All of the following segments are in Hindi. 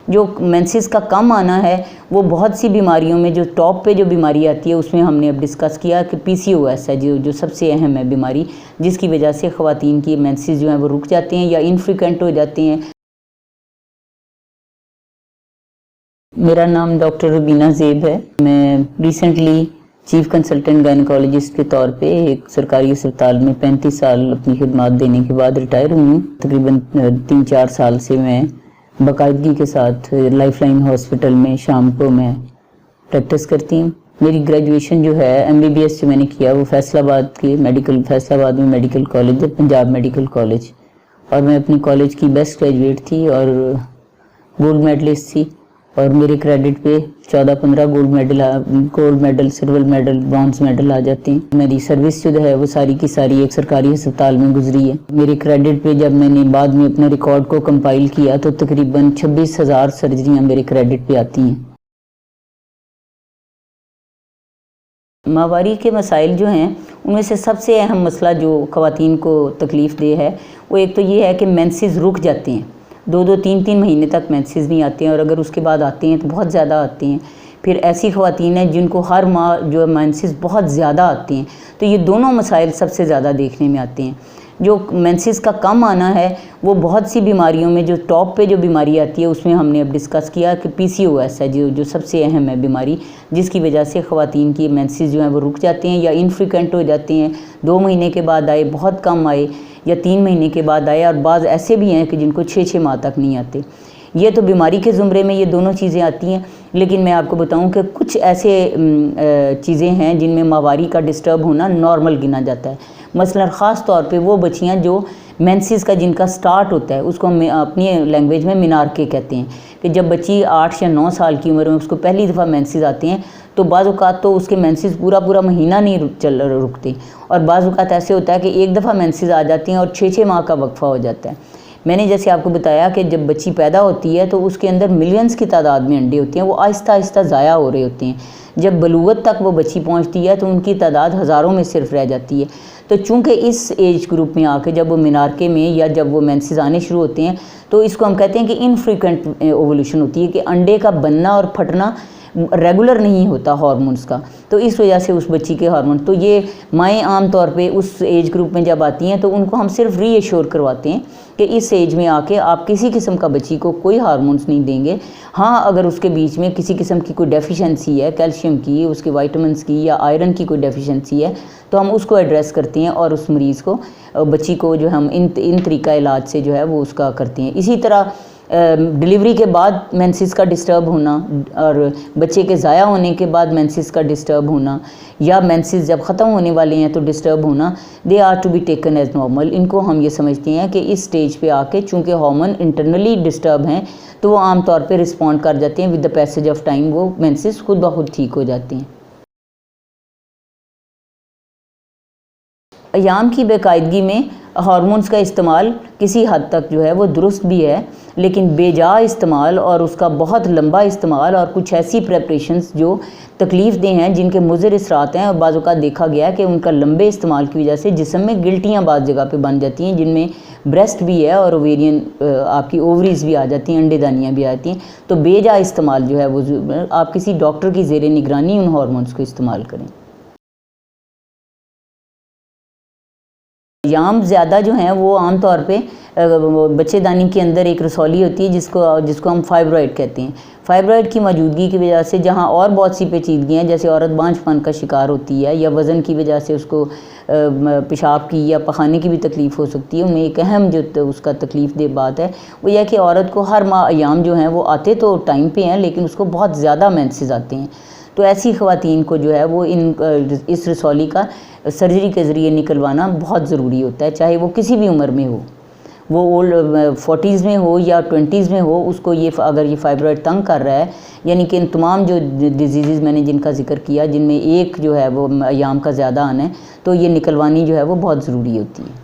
जो मेंसेस का कम आना है वो बहुत सी बीमारियों में जो टॉप पे जो बीमारी आती है उसमें हमने अब डिस्कस किया कि पीसीओएस है जो सबसे अहम है बीमारी, जिसकी वजह से ख़वातीन की मेंसेस जो हैं वो रुक जाते हैं या इनफ्रीक्वेंट हो जाते हैं। मेरा नाम डॉक्टर रुबीना ज़ेब है। मैं रिसेंटली चीफ कंसल्टेंट गायनेकोलॉजिस्ट के तौर पे एक सरकारी अस्पताल में 35 साल अपनी खिदमत देने के बाद रिटायर हुई हूँ। तकरीबन 3-4 साल से मैं बाकायदगी के साथ लाइफलाइन हॉस्पिटल में शाम को मैं प्रैक्टिस करती हूँ। मेरी ग्रेजुएशन जो है MBBS जो मैंने किया वो फैसलाबाद में मेडिकल कॉलेज है, पंजाब मेडिकल कॉलेज, और मैं अपनी कॉलेज की बेस्ट ग्रेजुएट थी और गोल्ड मेडलिस्ट थी। और मेरे क्रेडिट पे 14-15 gold medal, silver medal, bronze medal आ जाते हैं। मेरी सर्विस जो है वो सारी की सारी एक सरकारी अस्पताल में गुजरी है। मेरे क्रेडिट पे जब मैंने बाद में अपने रिकॉर्ड को कंपाइल किया तो तकरीबन 26,000 सर्जरियाँ मेरे क्रेडिट पे आती हैं। माहवारी के मसाइल जो हैं उनमें से सबसे अहम मसला जो ख़वातीन को तकलीफ़ दे है वो एक तो ये है कि मेंसेस रुक जाते हैं, 2-2, 3-3 महीने तक मेंसेस नहीं आते हैं, और अगर उसके बाद आते हैं तो बहुत ज़्यादा आते हैं। फिर ऐसी ख़वातीन हैं जिनको हर माह जो मेंसेस बहुत ज़्यादा आते हैं। तो ये दोनों मसाइल सबसे ज़्यादा देखने में आते हैं। जो मेंसेस का कम आना है वो बहुत सी बीमारियों में जो टॉप पे जो बीमारी आती है उसमें हमने अब डिस्कस किया कि पीसीओएस है जो सबसे अहम है बीमारी, जिसकी वजह से ख़वातीन की मेंसेस जो हैं वो रुक जाते हैं या इनफ्रीक्वेंट हो जाते हैं। 2 महीने के बाद आए, बहुत कम आए, या 3 महीने के बाद आए, और बाज़ ऐसे भी हैं कि जिनको 6-6 माह तक नहीं आते। ये तो बीमारी के ज़ुमरे में ये दोनों चीज़ें आती हैं। लेकिन मैं आपको बताऊं कि कुछ ऐसे चीज़ें हैं जिनमें माहवारी का डिस्टर्ब होना नॉर्मल गिना जाता है। मसलन ख़ास तौर पे वो बच्चियां जो मेंसेस का जिनका स्टार्ट होता है उसको हम अपनी लैंग्वेज में मिनारके कहते हैं, कि जब बच्ची 8 या 9 साल की उम्र में उसको पहली दफ़ा मेंसेस आते हैं तो बाज़ औक़ात तो उसके मेंसेस पूरा महीना नहीं रुकते, और बाज़ औक़ात ऐसे होता है कि एक दफ़ा मेंसेस आ जाती हैं और 6-6 माह का वक्फ़ा हो जाता है। मैंने जैसे आपको बताया कि जब बच्ची पैदा होती है तो उसके अंदर मिलियंस की तादाद में अंडे होते हैं, वो आहिस्ता आहिस्ता ज़ाया हो रहे होते हैं। जब बलूगत तक वो बच्ची पहुंचती है तो उनकी तादाद हज़ारों में सिर्फ रह जाती है। तो चूँकि इस एज ग्रुप में आके जब वो मिनारके में या जब वो मेंसेस आने शुरू होते हैं तो इसको हम कहते हैं कि इनफ्रीक्वेंट ओवुलेशन होती है, कि अंडे का बनना और फटना रेगुलर नहीं होता हार्मोन्स का। तो इस वजह से उस बच्ची के हार्मोन, तो ये माएँ आम तौर पे उस एज ग्रुप में जब आती हैं तो उनको हम सिर्फ रीएश्योर करवाते हैं कि इस एज में आके आप किसी किस्म का बच्ची को कोई हार्मोन्स नहीं देंगे। हाँ, अगर उसके बीच में किसी किस्म की कोई डेफिशिएंसी है, कैल्शियम की, उसके वाइटामिन्स की या आयरन की कोई डेफिशिएंसी है तो हम उसको एड्रेस करते हैं और उस मरीज़ को, बच्ची को जो हम इन तरीका इलाज से जो है वो उसका करते हैं। इसी तरह डिलीवरी के बाद मेंसेस का डिस्टर्ब होना और बच्चे के ज़ाया होने के बाद मेंसेस का डिस्टर्ब होना, या मेंसेस जब ख़त्म होने वाले हैं तो डिस्टर्ब होना, they are to be taken as normal. इनको हम ये समझते हैं कि इस स्टेज पे आके चूँकि हार्मोन इंटरनली डिस्टर्ब हैं तो वो आम तौर पे रिस्पॉन्ड कर जाते हैं। With the passage of time वो मेंसेस खुद ब खुद ठीक हो जाते हैं। अयाम की बेकायदगी में हार्मोन्स का इस्तेमाल किसी हद तक जो है वो दुरुस्त भी है, लेकिन बेजा इस्तेमाल और उसका बहुत लंबा इस्तेमाल और कुछ ऐसी प्रेपरेशंस जो तकलीफ़ दे हैं, जिनके मुज़र असरात हैं, और बाज़ औक़ात देखा गया है कि उनका लंबे इस्तेमाल की वजह से जिस्म में गिल्टियाँ बाज़ जगह पे बन जाती हैं, जिनमें ब्रेस्ट भी है और ओवेरियन आपकी ओवरीज़ भी आ जाती हैं, अंडेदानियाँ भी आ जाती हैं। तो बेजा इस्तेमाल जो है वो आप किसी डॉक्टर की ज़ेरे निगरानी उन हार्मोन्स को इस्तेमाल करें। याम ज़्यादा जो हैं वो आम तौर पे बच्चेदानी के अंदर एक रसौली होती है जिसको हम फाइब्रॉइड कहते हैं। फाइब्रॉइड की मौजूदगी की वजह से जहाँ और बहुत सी पेचीदगियाँ, जैसे औरत बांझपन का शिकार होती है या वज़न की वजह से उसको पेशाब की या पखाने की भी तकलीफ़ हो सकती है, उनमें एक अहम जो उसका तकलीफ़ दे बात है वो यह कि औरत को हर माह अयाम जो हैं वो आते तो टाइम पे हैं, लेकिन उसको बहुत ज़्यादा मेंसेस आते हैं। तो ऐसी ख़वातीन को जो है वो इस रसौली का सर्जरी के ज़रिए निकलवाना बहुत ज़रूरी होता है, चाहे वो किसी भी उम्र में हो, वो ओल्ड 40s में हो या 20s में हो। उसको ये अगर ये फाइब्रॉइड तंग कर रहा है, यानी कि इन तमाम जो डिजीज़ मैंने जिनका जिक्र किया जिनमें एक जो है वो अयाम का ज़्यादा आना है, तो ये निकलवानी जो है वो बहुत ज़रूरी होती है।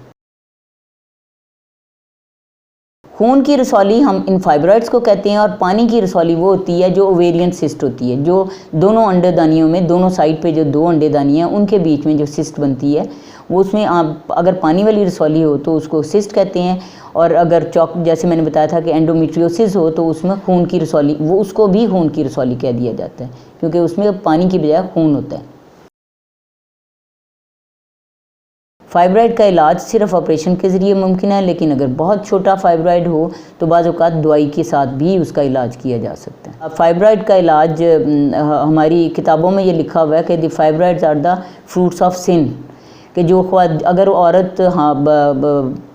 खून की रसौली हम इन फाइब्रॉइड्स को कहते हैं, और पानी की रसौली वो होती है जो ओवेरियन सिस्ट होती है, जो दोनों अंडेदानियों में, दोनों साइड पे जो दो अंडेदानियाँ हैं उनके बीच में जो सिस्ट बनती है, वो उसमें आप अगर पानी वाली रसौली हो तो उसको सिस्ट कहते हैं, और अगर जैसे मैंने बताया था कि एंडोमेट्रियोसिस हो तो उसमें खून की रसौली, वो उसको भी खून की रसौली कह दिया जाता है, क्योंकि उसमें पानी की बजाय खून होता है। फाइब्राइड का इलाज सिर्फ ऑपरेशन के ज़रिए मुमकिन है, लेकिन अगर बहुत छोटा फाइब्राइड हो तो बाज़ औक़ात दवाई के साथ भी उसका इलाज किया जा सकता है। फाइब्राइड का इलाज हमारी किताबों में ये लिखा हुआ है कि the fibroids are the fruits of sin, कि जो अगर औरत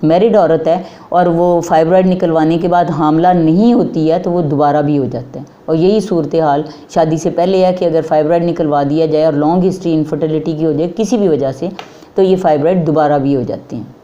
मैरिड औरत है और वो फाइब्राइड निकलवाने के बाद हामला नहीं होती है तो वो दोबारा भी हो जाता है, और यही सूरत हाल शादी से पहले है कि अगर फाइब्राइड निकलवा दिया जाए और लॉन्ग हिस्ट्री इनफर्टिलिटी की हो जाए किसी भी वजह से, तो ये फाइब्राइड दोबारा भी हो जाते हैं।